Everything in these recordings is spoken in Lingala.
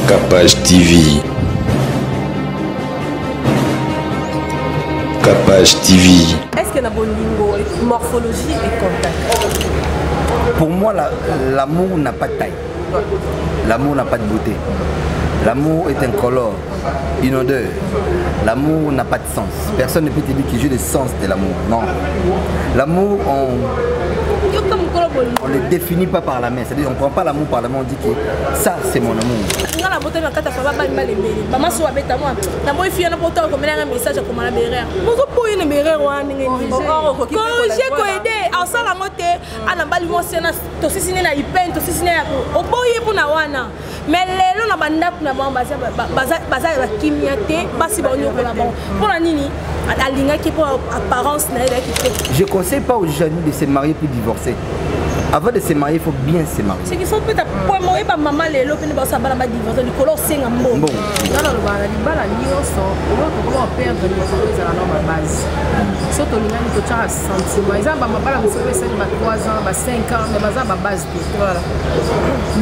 Capage TV. Capage TV. Est-ce que la morphologie et contact? Pour moi, l'amour n'a pas de taille. L'amour n'a pas de beauté. L'amour est incolore, une odeur. L'amour n'a pas de sens. Personne ne peut te dire qu'il joue le sens de l'amour. Non. L'amour, on ne le définit pas par la main. C'est-à-dire qu'on ne prend pas l'amour par la main, on dit que ça, c'est mon amour. Mais les gens je ne conseille pas aux jeunes de se marier puis divorcer. Avant de se marier, il faut bien se marier. C'est qu'il faut peut-être pour moi maman les gens qui divorcer le color c'est un bon. Non la comment perdre la base. Surtout les gens qui sentiment. Ils ont pas la 3 ans, 5 ans, mais ils ont base voilà.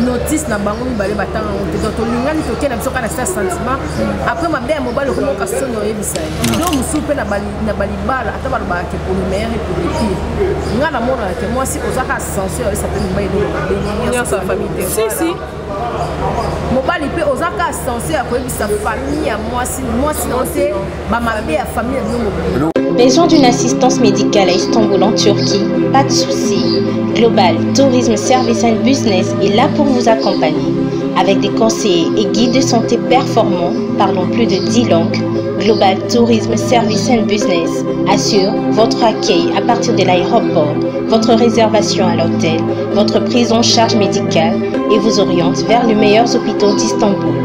Notice na bango balé batanga donc lingani to kena biso kana sentiment après ma bien mobile ko ka sonno yebisa donc musupe na balibala ata ba ke pour le meilleur et pour le pire ngana mona que moi si ozaka censure ça peut me bénir sa famille si mobile pe ozaka censure ko yebisa famille à moi si non c'est ma mabe ya famille no. Besoin d'une assistance médicale à Istanbul en Turquie? Pas de souci. Global Tourisme Service and Business est là pour vous accompagner. Avec des conseillers et guides de santé performants, parlant plus de 10 langues, Global Tourisme Service and Business assure votre accueil à partir de l'aéroport, votre réservation à l'hôtel, votre prise en charge médicale et vous oriente vers les meilleurs hôpitaux d'Istanbul.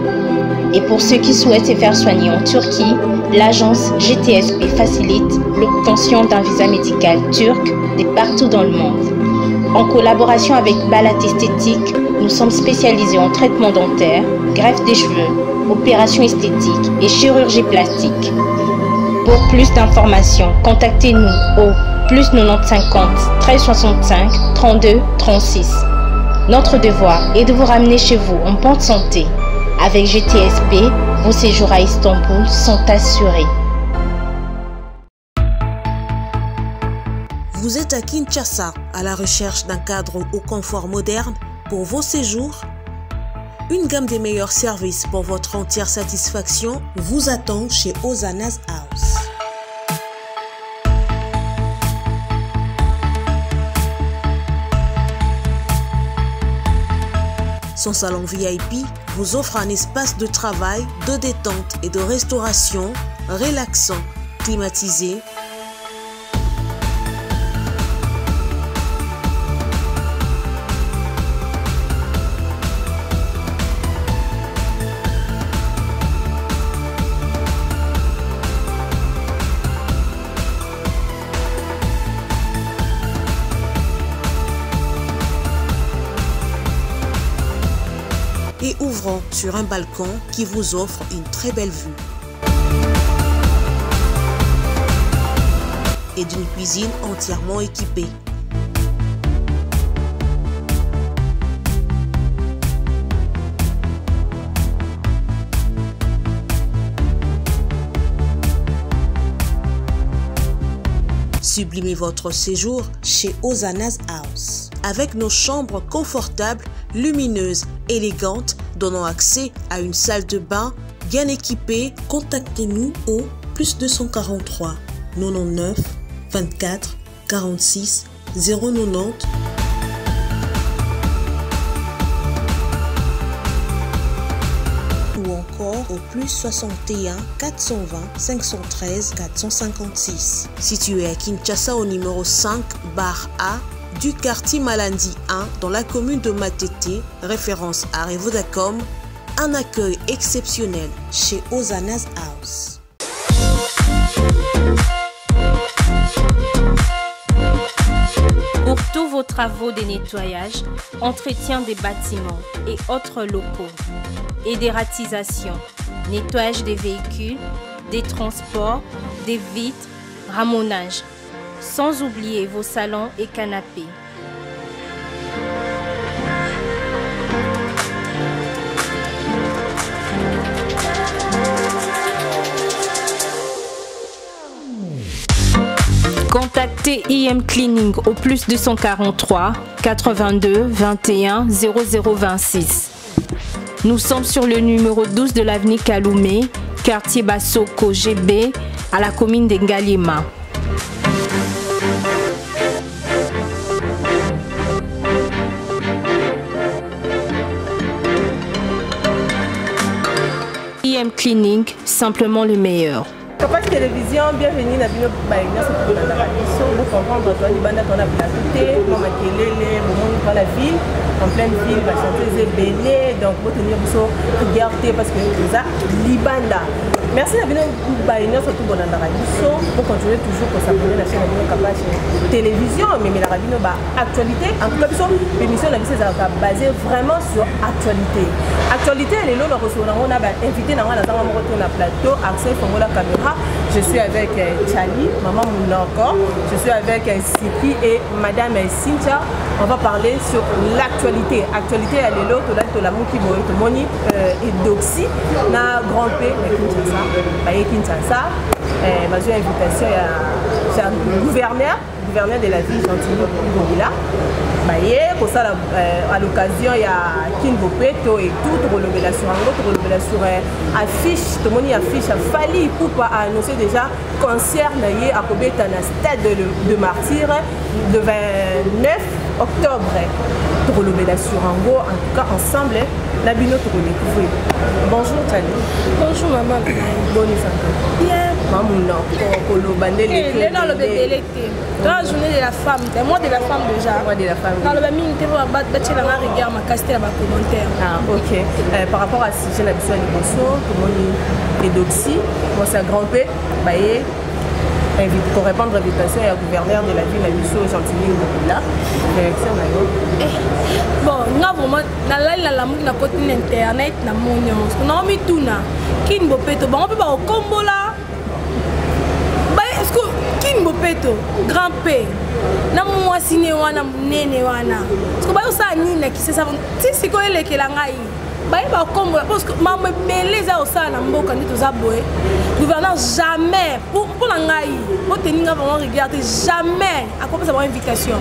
Et pour ceux qui souhaitent se faire soigner en Turquie, l'agence GTSP facilite l'obtention d'un visa médical turc de partout dans le monde. En collaboration avec Balat Esthétique, nous sommes spécialisés en traitement dentaire, greffe des cheveux, opérations esthétiques et chirurgie plastique. Pour plus d'informations, contactez-nous au +90 50 13 65 32 36. Notre devoir est de vous ramener chez vous en bonne santé. Avec GTSP, vos séjours à Istanbul sont assurés. Vous êtes à Kinshasa, à la recherche d'un cadre au confort moderne pour vos séjours? Une gamme des meilleurs services pour votre entière satisfaction vous attend chez Hosanna's House. Son salon VIP vous offre un espace de travail, de détente et de restauration relaxant, climatisé. Et ouvrant sur un balcon qui vous offre une très belle vue. Et d'une cuisine entièrement équipée. Sublimez votre séjour chez Hosanna's House. Avec nos chambres confortables, lumineuses, élégantes, donnant accès à une salle de bain bien équipée, contactez-nous au +243 99 24 46 090 ou encore au +61 420 513 456. Situé à Kinshasa au numéro 5 bar A du quartier Malandi 1 dans la commune de Matete, référence à Revodacom, un accueil exceptionnel chez Hosanna's House. Pour tous vos travaux de nettoyage, entretien des bâtiments et autres locaux, et des ratisations, nettoyage des véhicules, des transports, des vitres, ramonage, sans oublier vos salons et canapés. Contactez IM Cleaning au plus 243 82 21 0026. Nous sommes sur le numéro 12 de l'avenue Kaloumé, quartier Bassoko GB, à la commune de Ngalima. IM Cleaning, simplement le meilleur. Capage Télévision, bienvenue dans le Baïna, c'est pour la radio. Vous comprendre, toi, les bandes qu'on a placées, comme à Kélélé, dans la ville, en pleine ville, va chanter Zébélé, donc vous tenir vous regarder parce que vous avez Libanda. Merci à vous Baïna, surtout dans la radio. Vous continuez toujours pour s'abonner à la chaîne de Capage Télévision, mais la radio, actualité, en tout cas, l'émission est basée vraiment sur actualité. Actualité, elle est là, on a invité dans la plateau, Axel Fongola Caméra. Je suis avec Tchali, maman Mounako. Je suis avec Siki et madame Cynthia. On va parler sur l'actualité. Actualité, elle est là, tout la mouki moni et doxy. Na grand P, Kinshasa. Ma invitation à gouverneur de la ville Chantilly-Ngobila. À l'occasion, il y a Kingo Peto et tout, sur affiche, tout le monde affiche, Fali Poupa a annoncé déjà concert à Kobeta dans le stade de Martyr le 29 octobre. Pour l'obédation en gros, en tout cas ensemble, la binote pour découvrir. Bonjour Tchali. Bonjour maman. Bonne santé. Bien. Maman non, pour le bandé l'été. Dans le l'été. Dans la journée de la femme, c'est moi de la femme déjà. Moi de la femme. Dans le bamine, tu vas battre la regard, ma casté ma commentaire. Ah ok. Par rapport à si j'ai l'habitude de Bosso, tout le monde est doxy. Moi c'est un grand P. Pour répondre à l'invitation, il y a le gouverneur de la ville, la mission Chantilly-Ngobila. Réaction bon, nous vraiment, la côté internet, na monion. On a mis tout là. Qui ne peut pas, on peut pas au combo là. Est-ce que qui ne peut pas, grand P. Na moi signé wana nene wana. Parce que ba ça nina qui ça si ko ele ke la ngai. Ba combo parce que maman belé za au ça na mboka ndi to za boé. Gouverneur jamais pour la ngai. Pour tenir vraiment regarder jamais à quoi ça avoir invitation.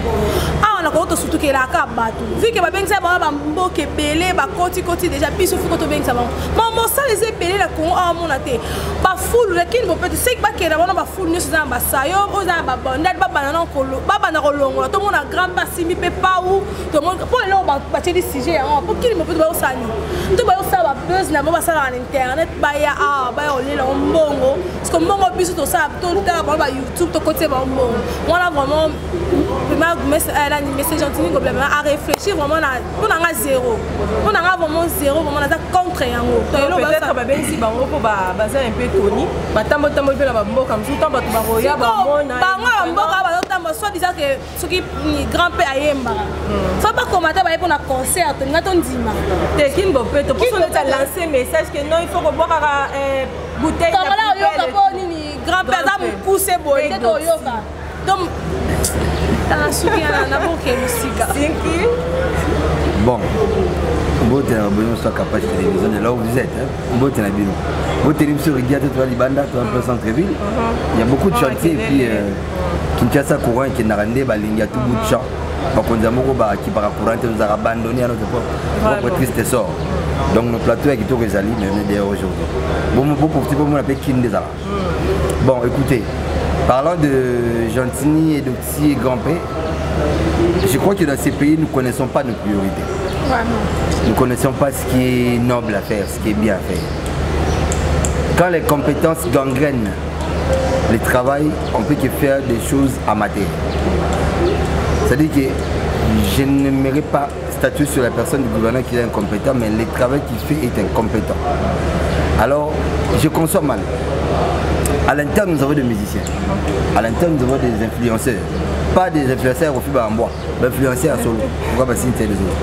Ah on a ko to surtout que la ka batu. Vu que ba ben ça ba mboka belé ba koti déjà biso faut to ben ça. Maman ça les belé la Congo a mon até. Ba full le kin bo peut c'est ba que na ba full nous ça ba sayo o za ba bonnet ba banana kolo ba banana kolongo to mon grand ba simi pe pa ou to mon pour là ba teli sujet pour qu'il me peut ba ça ni. To ba ça ba buzz na ba ça en internet ba ya ba on là mbongo parce que mbongo biso to ça to ta ba YouTube to côté ba mbongo. On a vraiment message Chantilly complètement à réfléchir vraiment on a zéro. On a vraiment zéro vraiment ça contre yango. Peut-être ba ben si bango pour ba ça un peu toni. Ba tambo pe la ba mboka comme tout temps ba ba roya ba mona. Ba mboka ba tambo soit disant que ce qui grand père ayemba. Faut pas commenter ba pour na concert to ngato ndima. Te kinbo pe to pour ça lancer message que non il faut que boire bouteille de là yoka po nini grand père ça me pousser boy te to yoka. Donc ta souviens na boke musique. Bon. Bote na bonne soit capable de télévision là où vous êtes bote na bino. Bote l'émission regarde toi Libanda toi un peu centre-ville. Il y a beaucoup de chantiers et puis Kinshasa courant qui n'a rendé balinga tout bout de champ. Par contre moko ba qui par courant nous a abandonné à notre propre triste sort. Donc nos plateaux qui tout réalisé mais d'ailleurs aujourd'hui. Bon pour petit peu on appelle Kindeza. Bon écoutez, parlant de Chantilly et d'Oxy et Grand P, je crois que dans ces pays nous ne connaissons pas nos priorités. Nous ne connaissons pas ce qui est noble à faire, ce qui est bien à faire. Quand les compétences gangrènent le travail, on ne peut que faire des choses amateurs. C'est-à-dire que je n'aimerais pas statuer sur la personne du gouverneur qui est incompétent, mais le travail qu'il fait est incompétent. Alors, je conçois mal. À l'interne, nous avons des musiciens. À l'interne, nous avons des influenceurs. Pas des influenceurs au fibre en bois, mais influenceurs solo. Pourquoi pas signer les autres?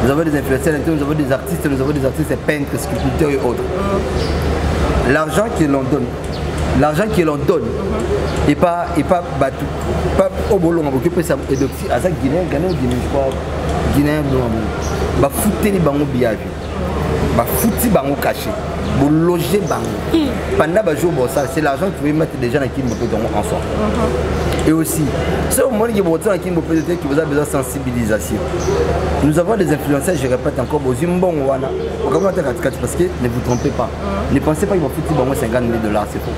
Nous avons des influenceurs, nous avons des artistes peintres, sculpteurs et autres. L'argent que l'on donne, et pas Batou, pas au bolon, on peut ça et donc à ça Guinée, je crois, Guinée, bah foutre les bangos biages, bah foutre les bangos cachés. vous logez bango. Pendant le jour, c'est l'argent que vous pouvez mettre déjà dans Kin Mbopeto ensemble. Et aussi, c'est au moment où vous avez qui vous a besoin de sensibilisation. Nous avons des influenceurs, je répète encore, parce que ne vous trompez pas. Ne pensez pas qu'ils vont foutre 50 000 $, c'est faux.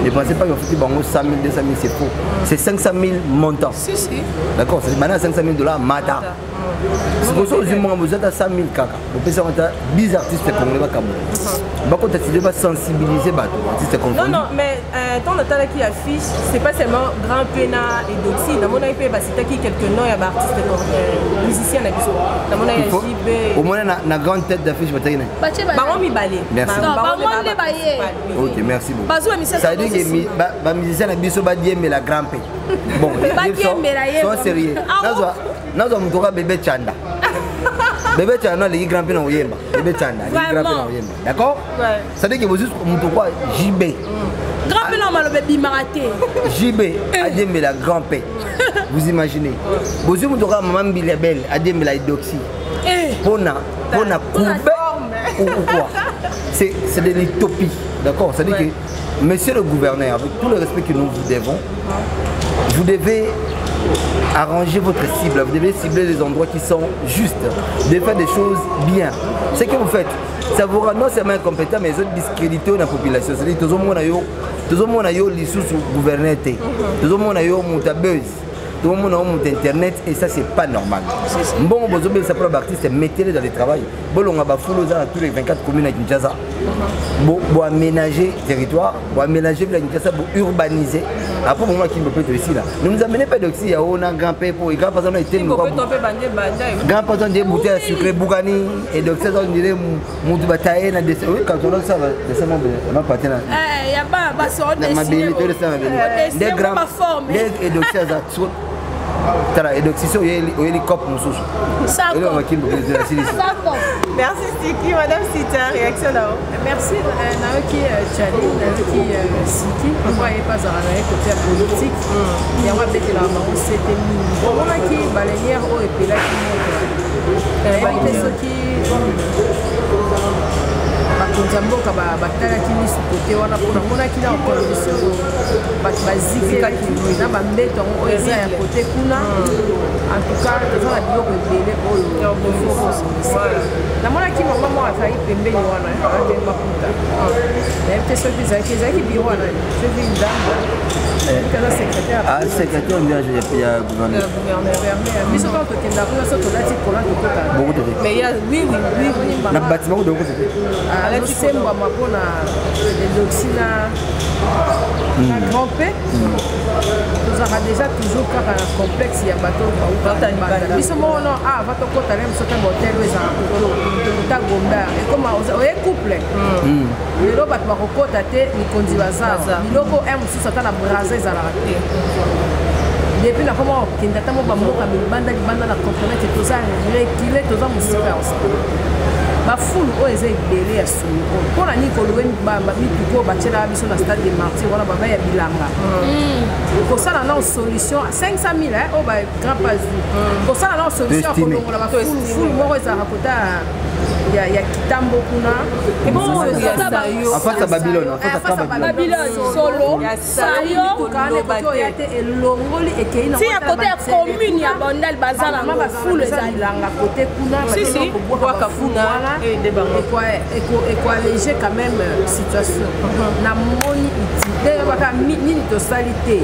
Ne pensez pas qu'ils vont foutre 100 000, 200 000, c'est faux. C'est 500 000 montants. Si, si. D'accord, c'est maintenant 500 000 $, mata. C'est pour ça que vous êtes à 100 000 kaka. Vous pouvez savoir 10 artistes congolais à Cameroun. Par contre, tu dois sensibiliser les artistes congolais. Non, mais tant de temps qui affiche, c'est pas seulement Grand Pena et Doxy. Dans mon avis, c'est quelques noms, il y a des artistes musiciens. Dans mon avis, JB. Au moins, la grande tête d'affiche, vous avez Baron Mibale. Merci. Ok, merci beaucoup. Ça veut dire que les musiciens sont bien, mais la grande paix. Bon, sois sérieux. Nous avons un bébé Chanda. Bébé Chanda, les grands pays dans Oyemba. Bébé Chanda, les grands pays dans Oyemba. D'accord? Ça veut dire que vous juste pourquoi JB. Grand pays dans le bébé maraté. JB, Adjem la grand paix. Vous imaginez? Vous avez maman Bilebel, Adjem la Doxy. Pona couper ou quoi? C'est de l'utopie. D'accord? Ça veut dire que, monsieur le gouverneur, avec tout le respect que nous vous devons, vous devez arranger votre cible, vous devez cibler les endroits qui sont justes, vous devez faire des choses bien. Ce que vous faites, ça vous rend non seulement incompétent, mais aussi discrédité dans la population. C'est-à-dire que tout le monde a eu les sous-gouverneurs, tout le monde a eu la buzz, tout le monde a eu internet, et ça c'est pas normal. Bon, vous avez sa propre artiste, mettez-les dans le travail. Bon, on va fouler dans tous les 24 communes à Kinshasa. Pour aménager le territoire, pour aménager la Kinshasa, pour urbaniser. Après, pour moi qui me peut aussi là. Ne nous amenez pas d'oxy, il y a un grand père pour grand patron était grand patron des bouteilles sucrées Bougani et d'oxy on dirait mon bataille na dessin. Oui, quand on a ça dessin on va partir là. Il y a pas ça des grands et d'oxy ça tara edoxiso oyeli cop mususu ele on va qu'il de la silice. Merci Siki, madame Sita, réaction là. Merci Naoki Chali, Naoki Siki. Pourquoi il pas à la côté politique? Il y a un peu de la marron, c'était mini. On a qui balayer au et puis là qui monte. Ceux qui bakonzamboka batalaki misu kote wana mpona monaki na opposition bato bazikaki na bambeto yango oyo eza ya kote kuna antuka eza na biloko ebele oyo namonaki mama moko azalaki pembeni wana ate maputa nayebi te soki ezalaki biro wana soki ndambo kaza secrétaire ya gouverneur biso kaka tokenda kuna so tolati kola tokota mais ya oui na bâtiment ko doko alati sembwama mpona edoxy na grand p tozalaka déjà toujours kaka na complexe ya bato bautani biso moko no ava tokota leme soki bahotel oyo ezalaka kota gombert ekoma oye couple lelo bato bakokota te mikonzi baza biloko mosusu ata na brasa ezalaka te depuis na koma okende ata mo bamboka libanda na componente toza rekile toza mosika ya osala bafulu oyo eza ebele ya solo mpona nini kolobe mituko oyo batielaka biso na stade de martyr wana baba ya bilanga kosala nao solution 500 000 oyo bagrand pasi kosala nao solution ya kolongola bafulu moko ezalaka kota ya kitambo kuna afasa Babylone solo sayo ya te elongoli ekei na si ya kote ya commune ya Bandal bazala na fulu ezalanga kote kuna bakobwaka fulu wana ekoalléger quand même situation namoni iti baka nini tosali te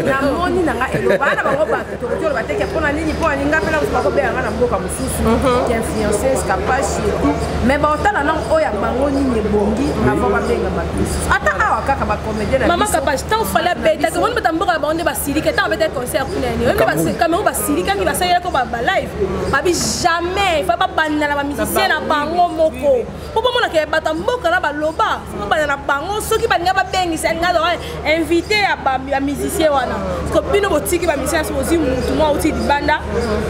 namoni nanga eloba na bango bato tokotiola bateke mpona nini mpona ninga mpena mosu bakobeyanga na mboka mosusu ki influenceuse kapashi etu mais baotala nango oyo ya bango nini ebongi avant babenga bato ata awa kaka bacomédien mama kapashi ntango fale abetaki omoni bata mboka na bango nde basilika ntango abetaki concert kunani oyoni cameroun basilikaki basalelako balive babi jamais fa babanda na bamusicien na bango moko po bomonaka bata mboka na baloba babanda na bango soki balinga babengisa alinga doa invité ya bamusicien wana ko bino botiki bamusicien so ozwi mutu mwa oti libanda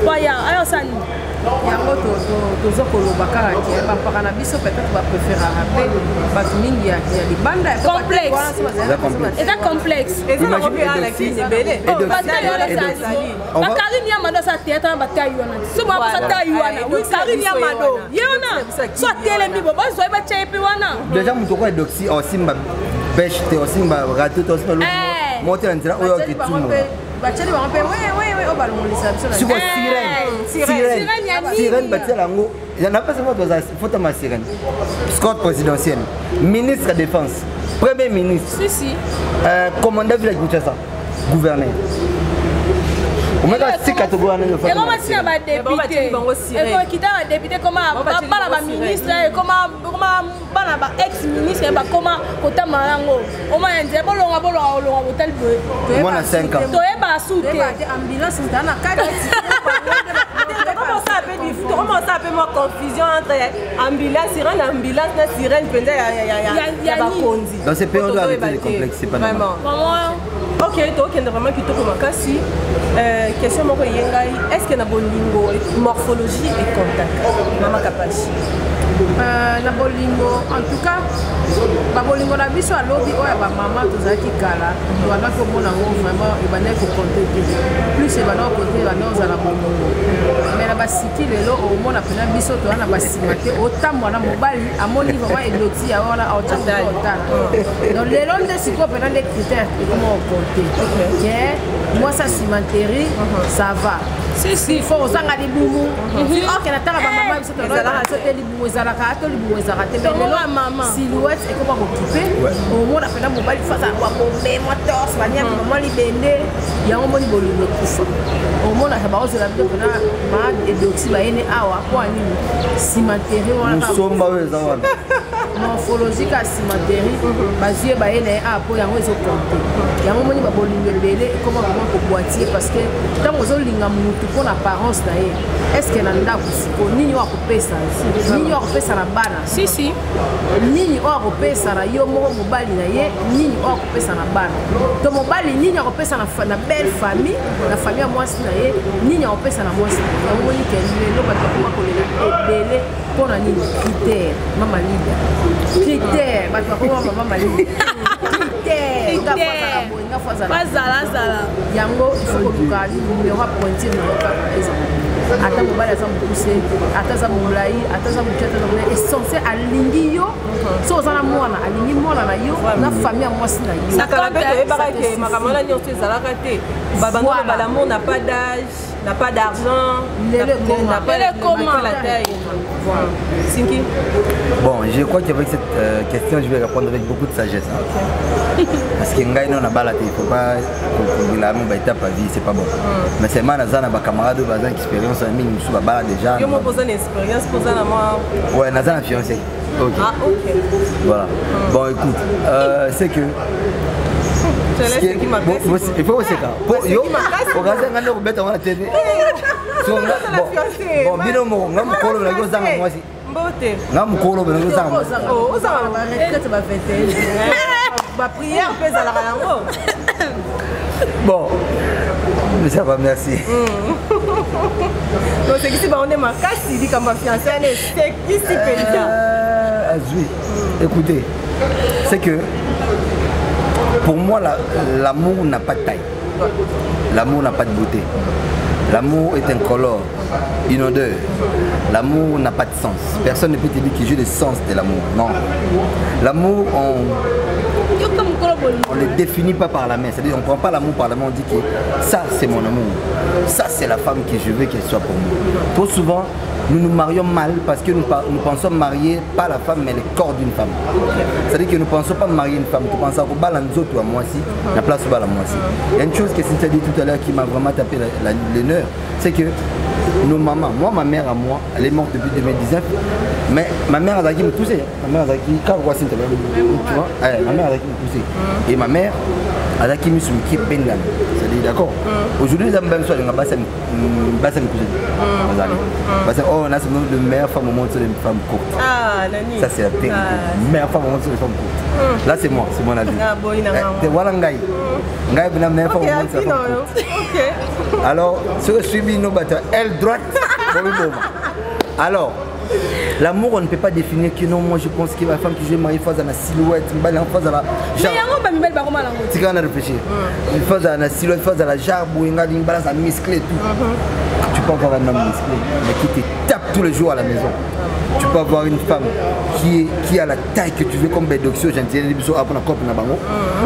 poya ayosani yango toza koloba kaka ke bampaka na biso peut-être bapréférera mpe bato mingi ya libanda eza complexe bakarine ya mado asa théâtre na batai wana somo aposa tai wana karine ya mado ye wana so atelemi bo bazoi batia ye mpe wana déjà moto oko edoxi osimba bêche te osimba rato te osimba motela nzela oyo okitumo batieli bango mpe obalongolisa biso siko sirène batiela yango napesa moto aza fotama sirène scott présidentielle ministre ya défense premier ministre commandant village Kinshasa gouverneur omeka sika togoana yo fa ekoma tina ba député ekokita ba député koma bana ba ministre ekoma bana ba ex ministre ba koma kotama yango oma nze bolonga hotel boy mwana 5 ans toyeba sute ambulance ndana kada comment ça fait moi confusion entre ambulance sirène na sirène penza ya bakonzi dans ces périodes là avec les complexes c'est pas normal ok tokende vraiment kitoko makasi question moko yengai est-ce que na bolingo morphologie et contact mama kapashi na bolingo en tout cas babolingo na biso alobi oyo bamama tozalaki kala tobanda komona ngo vraiment ebandaki kokonte te plus ebanda kokonte ebanda ozala bolingo mais na basiki lelo omona pena biso toza na basima te otambwa na mobali amoni vraiment eloti ya wana aotanga otala donc lelo nde sikoyo pena nde critère ekoma okonte ke mwasi asimateri ça va si faut ozanga libumu ok natanga bamama biso tozalaka so te libumu ezalaka to libumu ezalaka te mais lelo silhouette ekoma kokipe omona pena mobali fasa wakomemwa torse banyaka mama libende yango moni bolingo ekufa omona baozela biso pena ma edoxi bayene awa po anini simateri wana musomba oyo eza wana morphologique ya simateri bazwi bayene awa po yango ezokonte yango moni babolingo ebele ekoma vraiment koboitie parce que ntango ozolinga mutu mpo na apparence na ye estce na ndako siko nini oyo akopesa nini oyo akopesa na bana nini oyo akopesa na yo moko mobali na ye nini oyo akopesa na bana to mobali nini akopesa na belle famille na famille ya mwasi na ye nini akopesa na mwasi yango moni ke lelo bato bakoma kolela ebele mpo na nini critère mama lida critère bato bakoma mama lida bazala yango ifokoluka numero ya pointure na okaka ezala ata mobali aza mokuse ata aza molai ata aza moki ata molai essentiel alingi yo so oza na mwana alingi mwana na yo na famille ya mwasi na yo nakala mpe toyebaka ke makambo wana nyonso ezalaka te babando balamour na pas d'âge n'a pas d'argent n'a pas la taille. Voilà. Sinki. Bon, je crois qu'avec cette question, je vais répondre avec beaucoup de sagesse. Hein. Parce que Ngaï non a balade, il ne faut pas que la main étape à vie, c'est pas bon. Mais c'est mal, Nazana, ma camarade, Bazan, expérience, ami, nous sommes balade déjà. Je me pose une expérience, pose la moi. Ouais, Nazana fiancé. Ok. Ah, ok. Voilà. Bon, écoute, c'est que. Il faut aussi ça. Yo, regardez, on va mettre en télé. Bon, bien au moins, on va me coller la moi aussi. On va me coller la moi. Oh, ça va retraite ma fête. Ma prière pèse à la rango. Bon, mais ça va, merci. Donc c'est qu'ici on est ma casse, il dit comme ma fiancée, c'est qu'ici oui. Écoutez, c'est que pour moi, l'amour n'a pas de taille. L'amour n'a pas de beauté. L'amour est incolore, inodeur. L'amour n'a pas de sens. Personne ne peut te dire qu'il joue le sens de l'amour. Non. L'amour, on ne le définit pas par la main. C'est-à-dire, on ne prend pas l'amour par la main, on dit que ça, c'est mon amour. Ça, c'est la femme que je veux qu'elle soit pour moi. Trop souvent, nous nous marions mal parce que nous pensons marier pas la femme mais le corps d'une femme. C'est-à-dire que nous ne pensons pas marier une femme, nous pensons qu'on balance autres à moi aussi, la place où à moi aussi. Il y a une chose que Cynthia dit tout à l'heure qui m'a vraiment tapé l'honneur, c'est que nos mamans, moi ma mère à moi, elle est morte depuis 2019, mais ma mère a me poussé. Ma mère a quand on voit Cynthia, tu vois, ma mère a me poussé. Et ma mère a qui me suis qui bengan. C'est-à-dire d'accord. Aujourd'hui les hommes soient dans bassin cousine. Oh, on a le meilleur femme au monde sur les femmes courtes. Ah, Nani. Ça c'est la vérité. Meilleure femme au monde sur les femmes courtes. Là c'est moi, c'est mon avis. Ah, bon, il a voilà Ngaï. Ngaï est la meilleure femme au monde sur les femmes courtes. Ok. Alors, ce que je suis bien, elle droite. Alors, l'amour, on ne peut pas définir que non, moi je pense que ma femme que je vais marier face à la silhouette, une balle en face à la. Mais il y a un bel baron à la route. C'est quand on a réfléchi. Une face à la silhouette, face à la jarbe, une balance à muscler et tout. Tu peux avoir un homme musclé, mais qui te tape tous les jours à la maison. Tu peux avoir une femme qui a la taille que tu veux comme Bédoxio, gentil,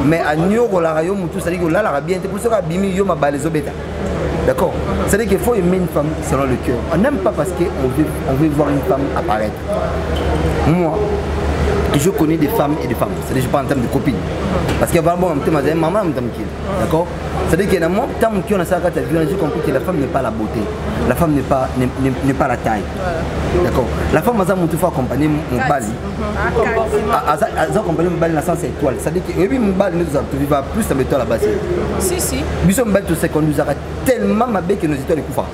mais à New York, la rayon, tout ça dit que là, la bien, c'est pour ça que Bimi, yo m'a balé bêta. D'accord. C'est-à-dire qu'il faut aimer une femme selon le cœur. On n'aime pas parce qu'on veut voir une femme apparaître. Moi, je connais des femmes et des femmes. C'est-à-dire que je parle en termes de copines. Parce qu'il y a vraiment un thème, maman, d'accord. C'est-à-dire qu'il y a un temps qui on a ça, j'ai compris que la femme n'est pas la beauté. La femme n'est pas la taille. D'accord. La femme, elle a faut accompagner mon bali. Elle a accompagné mon bali dans le sens étoile. C'est-à-dire que oui, mon bali nous a plus à l'étoile là-bas. Si. Nous sommes belles tout ce qu'on nous a tellement ma bête que nos étoiles couvrent.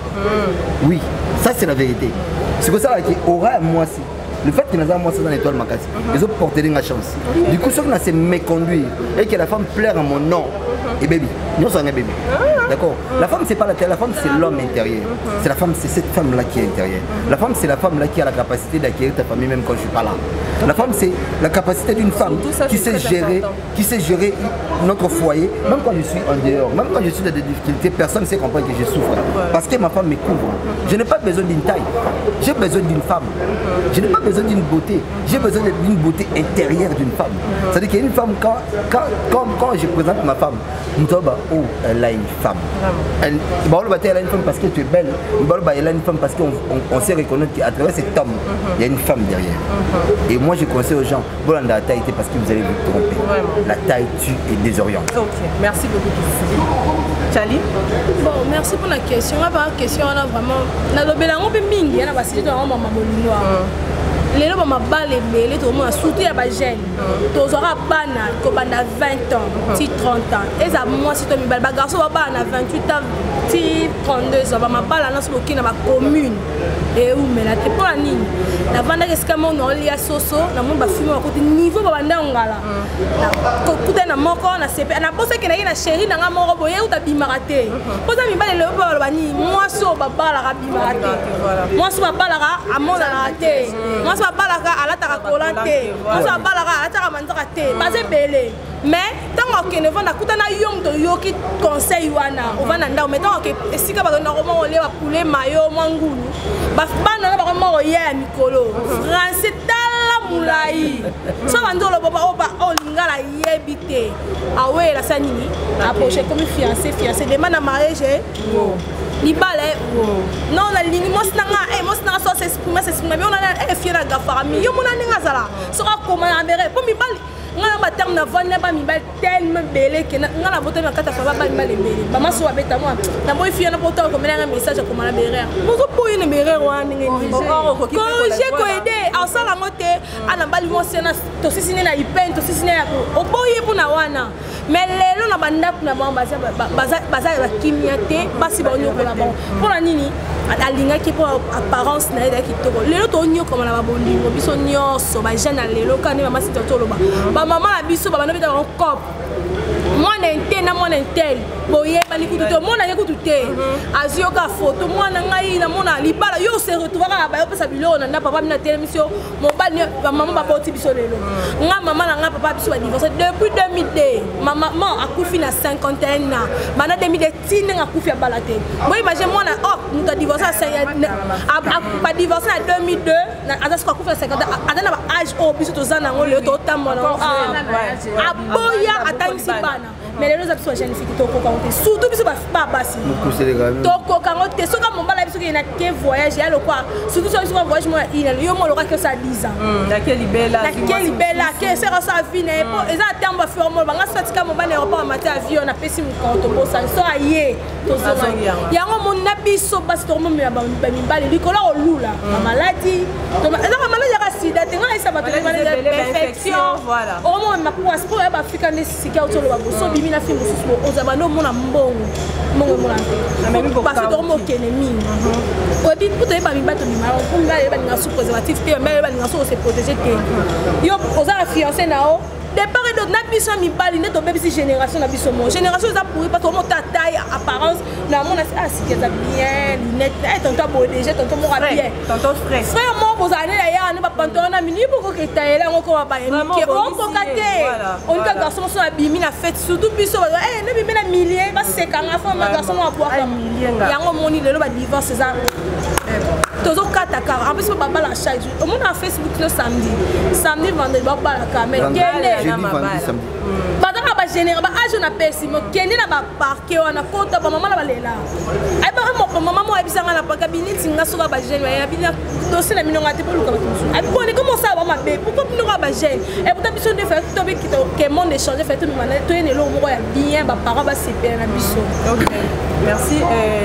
Oui, ça c'est la vérité. C'est pour ça qu'il aura moi aussi. Le fait que nous avons moi dans l'étoile Makassi, ils ont porté une chance. Du coup, ce qu'on a c'est méconduire et que la femme plaire à mon nom. Et baby, nous sommes un bébé. D'accord. La femme c'est pas la terre, la femme c'est l'homme intérieur. C'est la femme, c'est cette femme là qui est intérieure. La femme c'est la femme là qui a la capacité d'acquérir ta famille même quand je suis pas là. La femme c'est la capacité d'une femme qui sait gérer notre foyer, même quand je suis en dehors, même quand je suis dans des difficultés, personne ne sait comprendre que je souffre. Parce que ma femme me couvre. Je n'ai pas besoin d'une taille, j'ai besoin d'une femme. Je n'ai pas besoin d'une beauté, j'ai besoin d'une beauté intérieure d'une femme. C'est-à-dire qu'il y a une femme, quand je présente ma femme, oh, elle a une femme. Elle a une femme parce que tu es belle, elle a une femme parce qu'on sait reconnaître qu'à travers cet homme, il y a une femme derrière. Et moi je conseille aux gens, bon, la taille parce que vous allez vous tromper. La taille tue et désoriente. Ok, merci beaucoup. Chali? Bon, merci pour la question. On a une question, on a vraiment. On a mingi, on a basé dans maman les gens ma balle et tout le monde surtout à Bagel. Tous aura bana comme à 20 ans, 30 ans. Et ça moi si tu me balle garçon va bana 28 ans, 32 ans, ma balle dans ce qui na ma commune. Et où mais là t'es pour la ligne. La vente est-ce que mon on lia soso, na mon ba fumer à côté niveau ba banda ngala. Na côté na moko na CP, na posa que na chérie na moko boye ou ta bimaraté. Posa mi balle le ba bani, moi so ba balle ra bimaraté. Moi so ba balle ra à mon la raté. Moi so ba balle ra à la ta colante. Moi so ba balle ra à ta manzaka té. Ba c'est belé. Mais tant que ne vend kuta na yong to yoki conseil wana o vana ndao mais tant que esika ba na romo ole ba poulet mayo mangulu ba bana na ba romo ya mikolo français tala mulai so bandolo baba o lingala yebite awe la sanini approcher comme fiancé demande à mariage libale non la ligne mosnanga so s'exprimer mais on a fier à gafara mi yo mona ninga zala so comment amere pour mi bali ngala terme na vendre ba mi bal tellement belé que ngala bote na kata fa ba belé ba so abeta moi na moi fia na poto ko mena message ko mala berère bozo poye na berère wa ndenge ni ko j'ai ko aider a sala ngote ana bali mo sena to sisine na ipen to sisine ya o boye puna wana mais lelo na banda na ba baza ba kimia te basi ba nyoko na bon pour la nini alinga ki pour apparence na eda ki to lelo to nyoko na ba bolingo biso nyoso ba jeune lelo kani mama sito to loba maman la biso baba no beta en cop moi na moi intel boye bali kutu moi na kutu te azioka photo moi na ngai na mona libala yo se retrouvera ba yo pesa bilona na papa mina télévision mon bal maman ba poti biso lelo nga maman na nga papa biso ba divorcé depuis 2002 maman akufi na 51 ans bana 2010 nga akufi balate moi imagine moi na nous ta divorcé pas divorcé en 2002 na azasko akufi à 50 ans adana ba âge au biso to zana ngo le to tamona aboya atangisi bana mais les autres sont jeunes filles qui toko kangote surtout biso ba basi toko kangote soka mombala biso ki na ke voyage ya lokwa surtout biso ba voyage moi il yo mo loka que ça 10 ans na ke libela ke sera sa vie na po eza terme ba faire mo banga satika mo bana aéroport maté avion na pesi mo kanto bo ça so aye to so yango mo na biso basi to mo me ba mimbali likola olula maladie to eza maladie ya sida tenga isa ba to infection voilà au moins ma poisse pour ba africain ne sika to lo ba so bimi na film so ozabano mona mbongo mona parce que mo kenemi au dit pour te ba mi bato mi maro pour ba ba nga sous préservatif te ba nga sous se protéger te yo oza fiancé na o départ et d'autres na biso mibali ne to bebisi génération na biso mo génération za pourri parce que mon taille apparence na mon si que ça bien lunette tonton beau déjà tonton mo bien tonton frère frère mo vous allez là ne pas pantalon na mini beaucoup que taille là on va pas que on pokaté on ka garçon so abimi na fête surtout biso ne bimi na millier ba c'est quand enfant ma garçon mo boire yango moni lelo ba divorce ça toujours kataka en plus papa la chaque jour au monde à Facebook le samedi vendredi papa la caméra badaka ba général ba age na pesi mo kende na ba parquet wana kota ba mama na balela ay ba mo mama mo ebisanga na paka biniti nga soka ba général ya bina dossier na minonga te poluka ba tusu ay ko ni comment ça va ma bé pourquoi minonga ba général et pourtant biso de faire to be que monde échanger fait tout mana to ene lo mo ya bien ba para ba sepé na biso. OK, merci.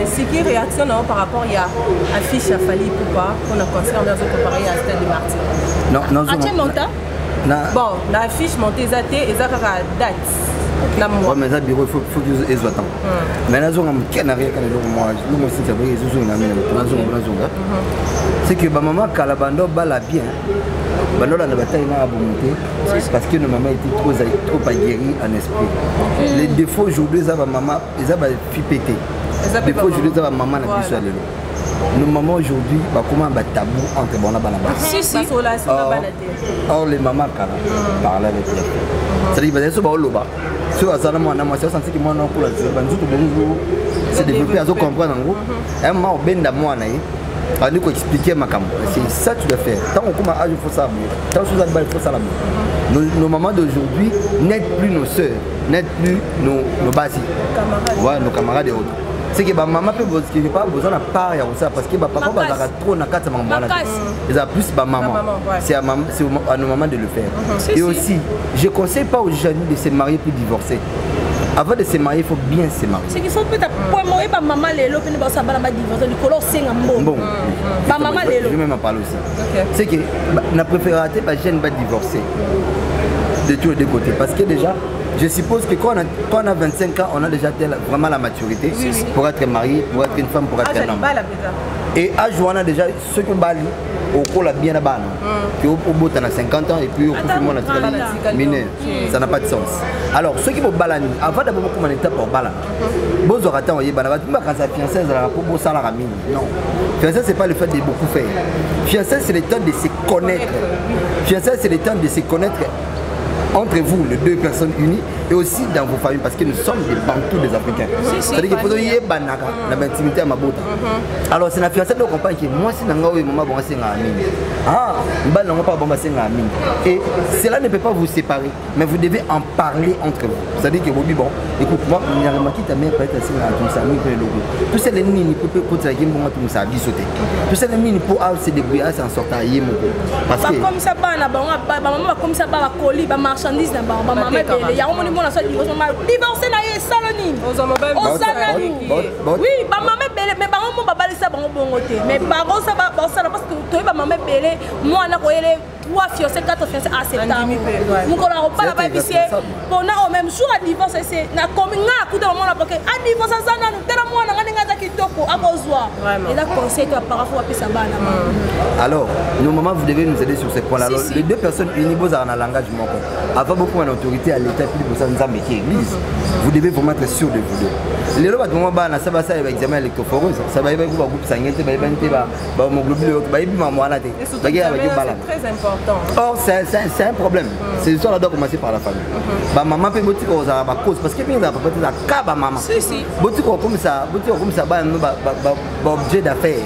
C'est qui réaction par rapport à affiche à Fally Ipupa qu'on a concert dans notre pareil à Stade de Martyrs. Non, bon, l'affiche montée zaté et ça date. Ouais, mais ça bureau faut que ils attendent. Mais là on ken arrière quand moi nous aussi ça va ils sont na c'est que ba maman kalabando bala bien. Bando la bataille na abonté parce que nos maman était trop aguerrie en esprit. Les défauts aujourd'hui ça va maman ils a ba pipété. Les défauts aujourd'hui ça va maman na biso lelo. Nos mamans aujourd'hui bah comment ba tabou entre bona bana ba. Si or les mamans parlent avec elle. C'est-à-dire bah ça ba oloba. Sur à ça moi j'ai senti que moi non pour la c'est développé à comprendre en gros. Un moment benda moi na on nous expliquer ma cam. C'est ça que tu dois faire. Tant qu'on commence à il faut ça. Tant que ça il faut ça là. Nos mamans d'aujourd'hui n'êtes plus nos sœurs, n'êtes plus nos basiques. Ouais, nos camarades et autres. C'est que ma maman peut quelque part besoin de part ça parce que papa va trop na carte maman là. Ils a plus ma maman. C'est à nos mamans de le faire. Et aussi, je conseille pas aux jeunes de se marier puis divorcer. Avant de se marier, il faut bien se marier. C'est qu'il faut peut-être pour marier par maman lélo puis ne pas savoir la divorcer. Du color c'est un bon. Par maman lélo. Je vais m'en parler aussi. C'est que na préféré pas jeune va divorcer. De tous les deux côtés parce que déjà je suppose que quand on a 25 ans, on a déjà vraiment la maturité pour être marié, pour être une femme, pour être un homme. Et à Joana déjà, ceux qui bali, au col bien la balle, qui au bout de 50 ans et puis au coup du monde mineur, ça n'a pas de sens. Alors ceux qui vont balani, avant d'abord comment on était pour balan, bon aura tant voyez balana, tu m'as quand ça fiancée pour beau salaire à mine. Non, fiancée c'est pas le fait de beaucoup faire. Fiancée c'est le temps de se connaître. Fiancée c'est le temps de se connaître. Entre vous, les deux personnes unies, et aussi dans vos familles, parce que nous sommes des bantous des Africains. C'est-à-dire qu'il faut y avoir l'intimité à ma beauté. Alors, c'est la fiancée de nos compagnes qui, moi, c'est un gars où maman va s'en aller. Ah, bah non, pas bon, s'en aller. Et cela ne peut pas vous séparer, mais vous devez en parler entre vous. C'est-à-dire que vous dites, bon, écoute, moi, il y a remarqué ta mère peut être assez là, tout ça, nous, le logo. Tout ça, les mini, pour que tu aies moi, tout ça, sauter. Tout ça, les mini, pour se débrouiller, s'en sortir, parce que. Comme ça, maman, comme ça, colis, marchandise na ba maman bele ya omoni mona so divorce maman divorce na ye saloni ozana oui ba maman bele mais ba mo ba balisa ba bongo te mais ba go ça ba parce que to ba maman bele moi na ko yele 3 fiancés 4 fiancés à septembre mon ko na pas ba bisier pendant au même jour à divorce c'est na komi nga kuta maman na parce que à divorce ça na tera moi na nga za kitoko akozwa et là conseil toi par rapport à pesa bana. Alors nos mamans vous devez nous aider sur ce point là. Alors les deux personnes unies vous avez un langage moko. Avant beaucoup d'autorité à l'état puis pour ça nous avons église. Vous devez vraiment être sûr de vous deux. Les lois de moment bas na ça va ça avec examen électrophoreuse ça va y avoir groupe sanguin ba ibante ba hémoglobine ba ibi maman là té. C'est très important. Or c'est un problème. C'est l'histoire là doit commencer par la famille. Ba maman peut boti ko za ba cause parce que bien ça peut être ka ba maman. Si. Boti ko comme ça ba objet d'affaires.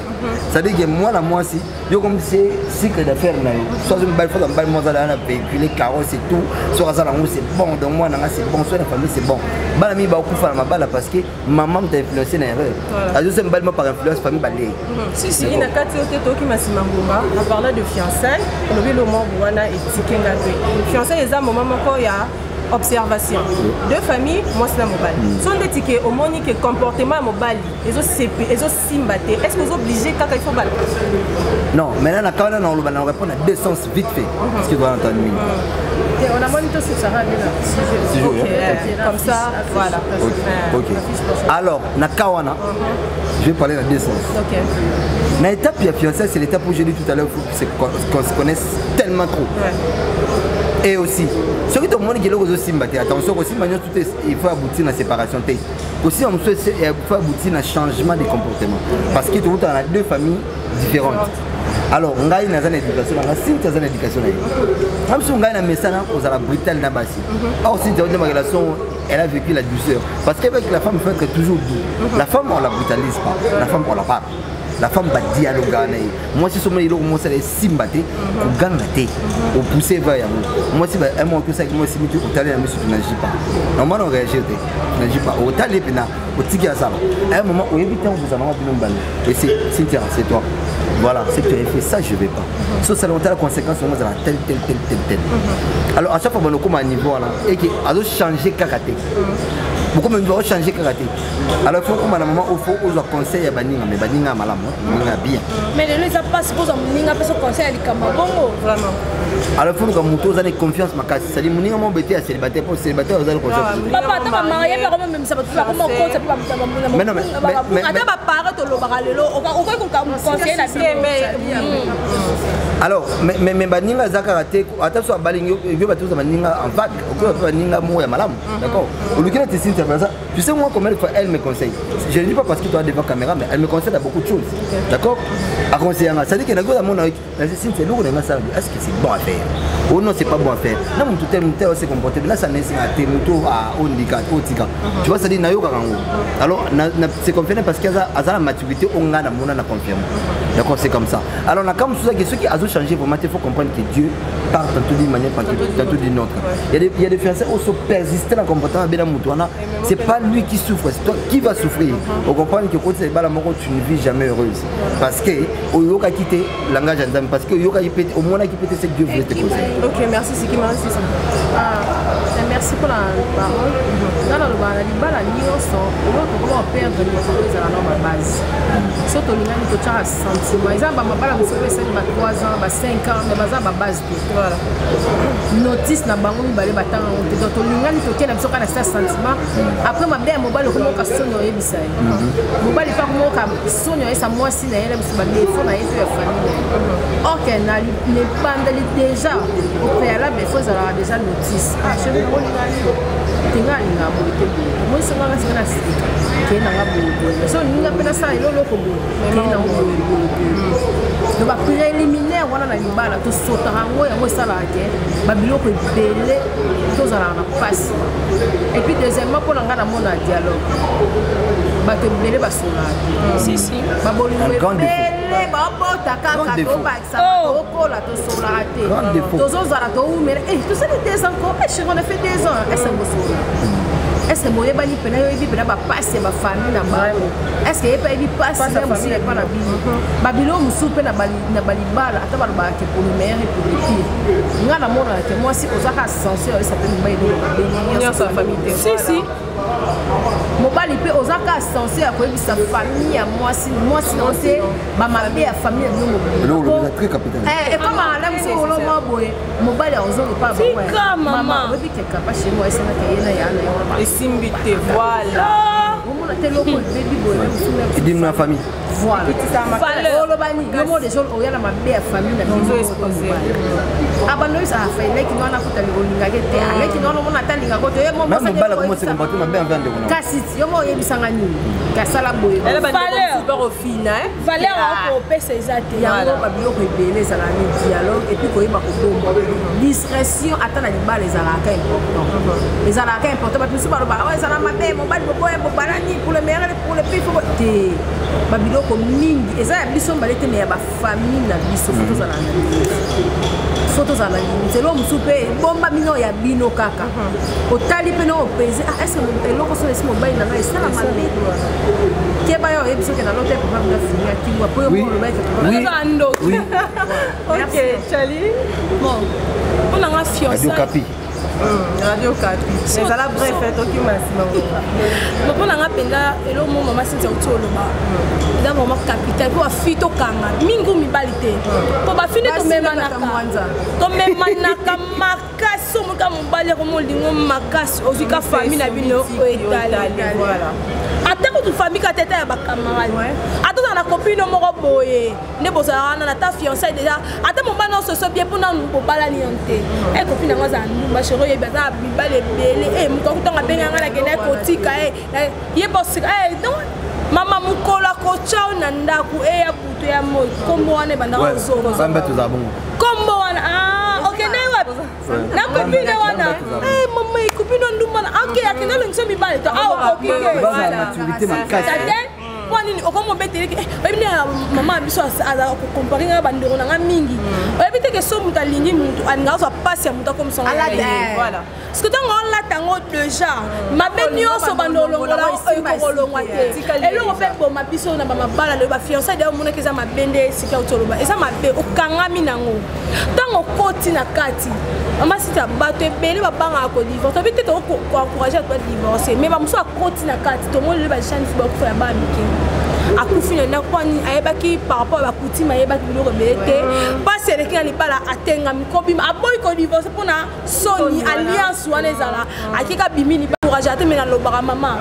Ça dit que moi la moi si yo comme c'est cycle d'affaires là. Soit une belle fois dans belle moi là véhiculer carrosse et tout. Soit ça là c'est bon donc moi c'est bon soit la famille c'est bon. Ba la mi ba ku fa ma bala parce que maman t'a influencé na erreur. Alors c'est belle par influence famille balé. Si ina kati oteto ki masima ngoma en parlant de fiançailles, lobi lo mo wana etikenga pe. Fiançailles eza moment moko ya observation. Deux familles, moi c'est la mobile. Sont des tickets au monique et comportement mobile. Ils ont CP, ils ont simbaté. Est-ce que vous êtes obligé quand il faut balle? Non, maintenant quand on répond à deux sens vite fait. Parce qu'il doit entendre. On a monité sur Sarah comme ça, voilà. Ok. Alors, Nakawana, je vais parler dans deux sens. Ok. L'étape de fiancée, c'est l'étape où j'ai dit tout à l'heure, il faut qu'on se connaisse tellement trop. Et aussi, ce qui te montre qu'il y a aussi attention, aussi il faut aboutir à la séparation. Aussi, il faut aboutir à un changement de comportement. Parce que tout a deux familles différentes. Alors, on a une éducation, on a une éducation. Même si on a un message, on a la brutale nabassi. Or, si tu as une relation, elle a vécu la douceur. Parce qu'avec la femme, il faut être toujours doux. La femme, on ne la brutalise pas. La femme, on la parle. La femme va dialoguer. Moi, si je suis moi, c'est simbaté, ou gangaté, ou pousser vers moi, si un mot que ça, moi, si tu es monsieur, tu n'agis pas. Normalement, on réagit, tu n'agis pas. Au talé, au tigre à ça. À un moment où évidemment, vous avez un balle. Et c'est toi. Voilà, c'est que tu as fait ça, je ne vais pas. Sauf que ça a la conséquence, on a tel. Alors, à chaque fois, on a un niveau là, et qui a changé karaté. Beaucoup de gens ont changé karaté. Alors, il faut que ma maman au conseil à Baninga, mais Baninga malam, Baninga bien. Mais les gens ne savent pas si Baninga peut se conseiller à l'Ikamabongo, vraiment. Alors, il faut que mon avez confiance, ma casse. C'est-à-dire, mon mon bêté à célibataire pour célibataire, vous allez conseiller. Papa, tu vas marier, même ça va tout faire comme un compte, c'est pas mais non, mais. Alors, mais Baninga Zakaraté, attention à Balingo, il va tous Baninga en vague, au cas où Baninga mouille à malam. D'accord? Tu sais, moi, combien de fois elle me conseille. Je ne dis pas parce que tu as devant la caméra, mais elle me conseille à beaucoup de choses. D'accord? À conseiller, ça dit qu'il y a un monde avec la Cécile, c'est lourd, est-ce que c'est bon à faire? Oh non, c'est pas bon à faire. Non, tout tel s'est comporté. Là, ça n'est pas tes motos à Ondika, au Tika. Tu vois, ça dit Nayo Karango. Alors, c'est confirmé parce qu'il y a la maturité, on a la confirmé. D'accord, c'est comme ça. Alors, on a comme ça, ceux qui ont changé, il faut comprendre que Dieu part tantôt d'une manière, tantôt d'une autre. Il y a des fiancés qui sont persistés dans le comportement de Moutouana. C'est pas lui qui souffre, c'est toi qui vas souffrir. On comprend que quand tu es là, tu ne vis jamais heureuse. Parce que au yoga quitté le langage d'Andam, parce que yoga au moins qui peut te Dieu veut te poser. Ok, merci, c'est qui m'a reçu ça. Merci pour la parole. Dans le bal, on perd de la base. Surtout les gens qui ont un sentiment. Ils ont 3 ans, 5 ans, mais ils ont une base. Notice na bango mibale batanga donc lingani toke na bisoka na sa sentiment après mabe mobile ko ka sonyo yebisa mobile pa ko ka sonyo esa mwasi na yele biso ba défaut na yeto ya famille OK na ne pandali déjà au préalable faut avoir déjà notice je ne lingani tingali na bote moi c'est nga sika na sika ke na ngabo so ninga pena sa ilolo ko bo ke na ngabo donc ba préliminaire wana na libala to sota rango ya mosala ke ba biloko ebele tozala na passe et puis deuxièmement pour nga na mona dialogue ba to ebele ba sola si ba bolingo ebele ba bota kaka to ba sa to kola to sola te tozozala to umere tu sais les 2 ans quoi on a fait 2 ans est-ce que sola est-ce que moye bani pena yo ebi pena ba passe ba famille na ba est-ce que epa ebi passe na musi epa na bino ba bilo musu pe na bali bala ata ba ba ke pour le meilleur et pour le pire nga na mona ke moi si ozaka censure ça peut me bénir sa famille si mobali pe ozaka censure ko ebi sa famille ya moi si non c'est ba mabe ya famille ya bino très capitaine et comme la musu ko lo mo boye mobali ozo pas ba maman ebi ke kapa chez moi c'est na ke yena ya na Simbité, voilà. Et dis-moi la famille. Voilà. Le mot des gens, il y a ma belle famille. Abandonner ça fait les qui n'ont pas fait le rolling avec tes les qui n'ont pas fait le rolling avec tes même balle comment c'est comporté ma bien vendre kasi yo mo yebi sangani kasala boye elle va super au final valeur ko pesa ezate yango ba biloko ebele za la dialogue et puis ko yeba ko bomba discrétion atana li balle za la ka important les ala ka important ba tout ba ba za la mabe mo ba boye bo balani pour le meilleur pour le pire faut te ba biloko mingi eza ya biso balete me ya ba famille na biso photos za la photos à la limite c'est l'homme soupé bomba mino ya bino kaka otali pe no pese ah est-ce que eloko so esi mobile na na sala mabe ke ba yo ebiso ke na l'hôtel pour faire finir ki wa po yo mo le mettre oui OK Charlie bon on a un fiancé Radio Kapi. C'est ça la bref fait qui maximum. Donc on a penda elo mo mama sinza utolo ba. Ida mama capital ko afito kanga mingu mibalite. Ko ba fine to mema na mwanza. To mema na kamaka somo ka mobali ko molingo makasi ozika famille na bino etale voilà. Atako tu famille ka tete ya ba camarade. Atako na copine moko boye. Ne bozala na ta fiancée déjà. Ata mobali no so bien pour na mobala liante. E copine ngo za ndumba shero ye baza bibale bele muko kutonga benga ngala kene kotika ye bosi donc mama mukola ko chao na ndaku ya butu ya moi kombo wana banda ko Bamba tu zabongo. Kombo wana ok na wapi na copine wana mama copine ndumba ok akina lengso mibale to ok Voilà, maturité makasi. Nini okomo beteleki oyebini mama biso aza comparer nga bandeko na nga mingi oyebi te ke so mutu alingi mutu alinga ozwa pasi ya mutu akomisanga voilà parce que ntango olata yango déjà mabe nyonso bandolongola ekokolongwa te eloko mpe boma biso na bamabala loyo bafiançai de omonaki eza mabende esika otoloba eza mabe okangami nango ntango okoti na kati mama sita bato ebele babangaka kodivorce oyebi te tokoencourage ato badivorce mais bamosu akoti na kati tomoni loyo bajanifi bakufa ya baa mike akufi na kwani ayebaki par rapport à coutume ayebaki biloko ebele te pasi eleki na libala atengami kobima aboyi kodivorce mpona soni alliance wana ezala akika bimini courage ate me nalobaka mama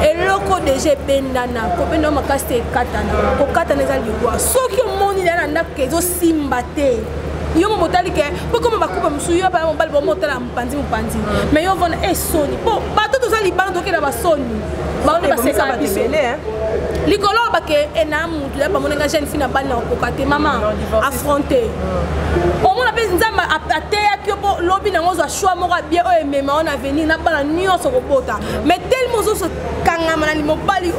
eloko deja ebendana kobenda makasi te ekatana kokatana eza ligwa soki omoni na ndako ezosimba te yo mo motali ke po comme bakupa musu yo ba mobali bo motala mpanzi mais yo vona soni po bato to za libala to kela ba soni ba on ba seka biso likolo ba ke ena mutu ya ba monenga jeune fille na bana okokate mama affronter au moins la nzamba ateya ki po lobi na ngozo choix moko bien o emema on avenir na bana nyonso kobota mais tellement zo kangama na mobali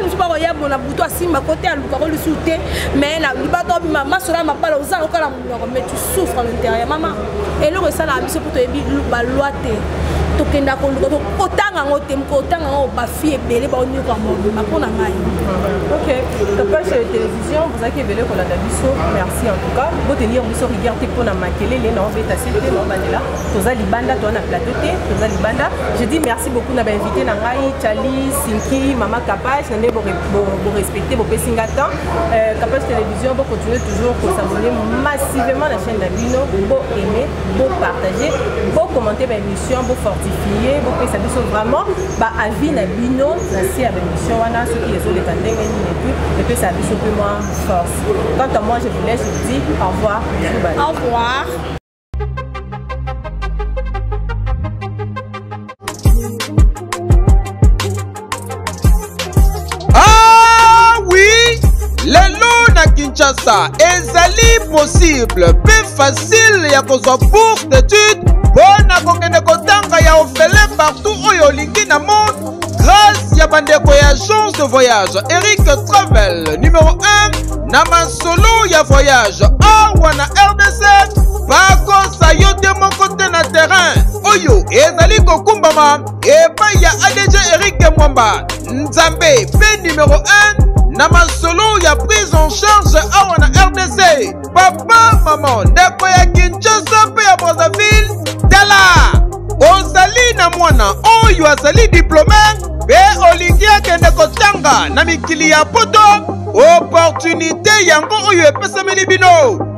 musu ba ya bona buto asimba kote aluka ko lusute mais na libato bi mama sola mabala ozala okala munoko mais tu souffres à l'intérieur maman et le ça la biso pour te bi ba loi te tokenda ko luka kotanga ngote mkotanga ngo ba fille belé ba oni ko mo mapona ngai OK ta page télévision vous avez belé ko la biso merci en tout cas bo tenir biso regarder pour na makelele na obeta cité no bandela toza libanda to na plateau te toza libanda je dis merci beaucoup na ba invité na ngai Chali Sinki mama Kapage na bo respecter bo pesinga temps Kapage télévision bo continuer toujours pour s'abonner massivement la chaîne Nabino bo aimer bo partager bo commenter ba émission bo fortifier bo pesa biso vraiment ba avis Nabino na si avec émission wana ceux qui les ont détendé et puis ça biso peu moins force. Quant à moi je vous laisse, je vous dis au revoir. Au revoir. Ah oui, lelo na Kinshasa ezali possible, peu facile ya kozwa bourse d'études bona kokende kotanga ya ofele partout oyo olingi na monde grâce ya bandeko ya agence de voyage Eric Travel numéro 1 na masolo ya voyage awa na RDC bakosa yo te moko te na terrain oyo ezali kokumbama epai ya ADG Eric Mwamba Nzambe pe numéro 1 na masolo ya prise en charge awa na RDC papa maman ndeko ya Kinshasa pe ya Brazzaville tala ozali na mwana oyo azali diplômé pe olingi akende kotanga na mikili ya poto opportunité yango oyo epesameli bino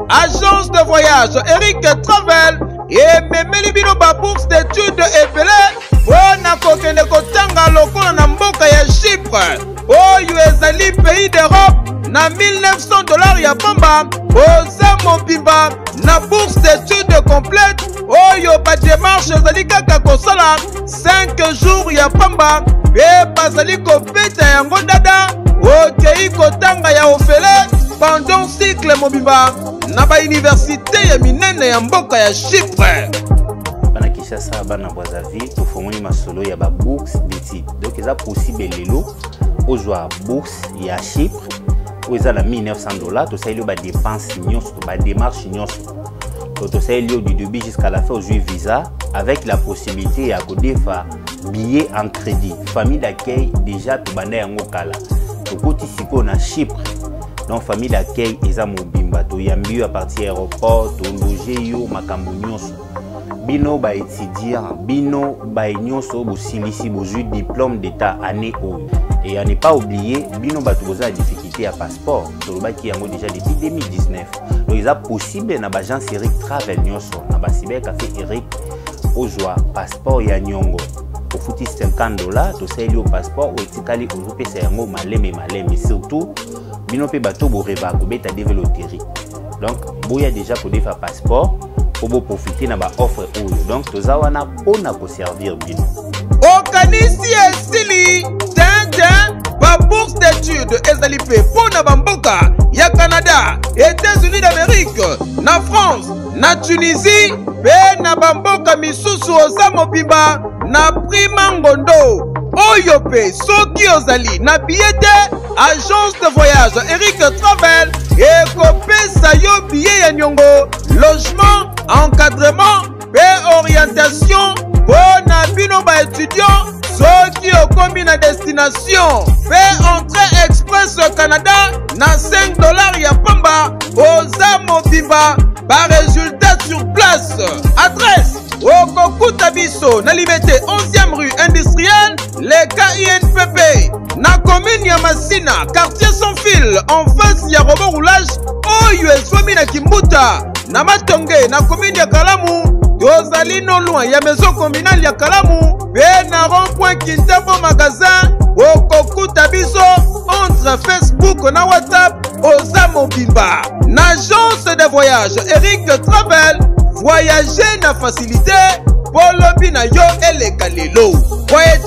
agence de voyage Eric Travel ememeli bino ba bourse d'études ebele mpona kokende kotanga lokola na mboka ya Chypre oyo ezali pays d'Europe na $1900 ya pamba oza mobimba na bourse d'études complète oyo ba démarche ezali kaka kosala 5 jours ya pamba pe bazali kobeta yango dada okei kotanga ya ofele pendant cycle mobimba na ba université ya minene ya mboka ya Chypre. Bana Kinshasa bana Brazzaville tofongoli masolo ya ba bourse d'études donc eza possible lelo ozwa bourse ya Chypre oyo eza na $1900 tosaleli ba dépense nyonso ba démarche nyonso tosaleli du début jusqu'à la fin ozwi visa avec la possibilité à kodefa billet en crédit famille d'accueil déjà tobanda yango kala tokoti siko na Chypre donc famille d'accueil eza mobimba toyambi yo à partir aéroport tologe yo makambo nyonso bino ba étudiant bino ba nyonso bosilisi bozwi diplôme d'état année oyo et à ne pas oublier bino bato boza la difficulté à passeport tolobaki yango déjà depuis 2019 donc eza possible na bagence Eric Travel nyonso na basiber café Eric ozwa passeport ya nyongo ofuti $50 tosaeli au passeport oetikali ozopesa yango maleme surtout bino mpe bato boreba kobeta deve loterie. Donc boya déjà kodefa passeport pour profiter na ba offre oyo. Donc toza wana pona ko servir bino. Okanisi esili ba bourse d'études ezali pe pona bamboka ya Canada, États-Unis d'Amérique, na France, na Tunisie, pe na bamboka misusu oza mobimba na prima ngondo. Oyo pe soki ozali na billet agence de voyage Eric Travel et kopesa yo billet ya nyongo, logement, encadrement pe orientation pour na bino ba étudiant soki okomi na destination pe entrée express au Canada na $5 ya pamba oza mobimba ba résultat sur place. Adresse Okokuta biso na Liberté 11e rue industrielle, les KINPP, na commune ya Masina, quartier sans fil, en face ya robot roulage, oyo eswami na Kimbuta, na Matonge, na commune ya Kalamu, tozali non loin ya maison communale ya Kalamu, pe na rond-point Kintambo magasin, Okokuta biso entre Facebook na WhatsApp, oza mobimba, na agence de voyage Eric Travel. Voyager na facilité, Polo Bina yo elekalelo. Voyez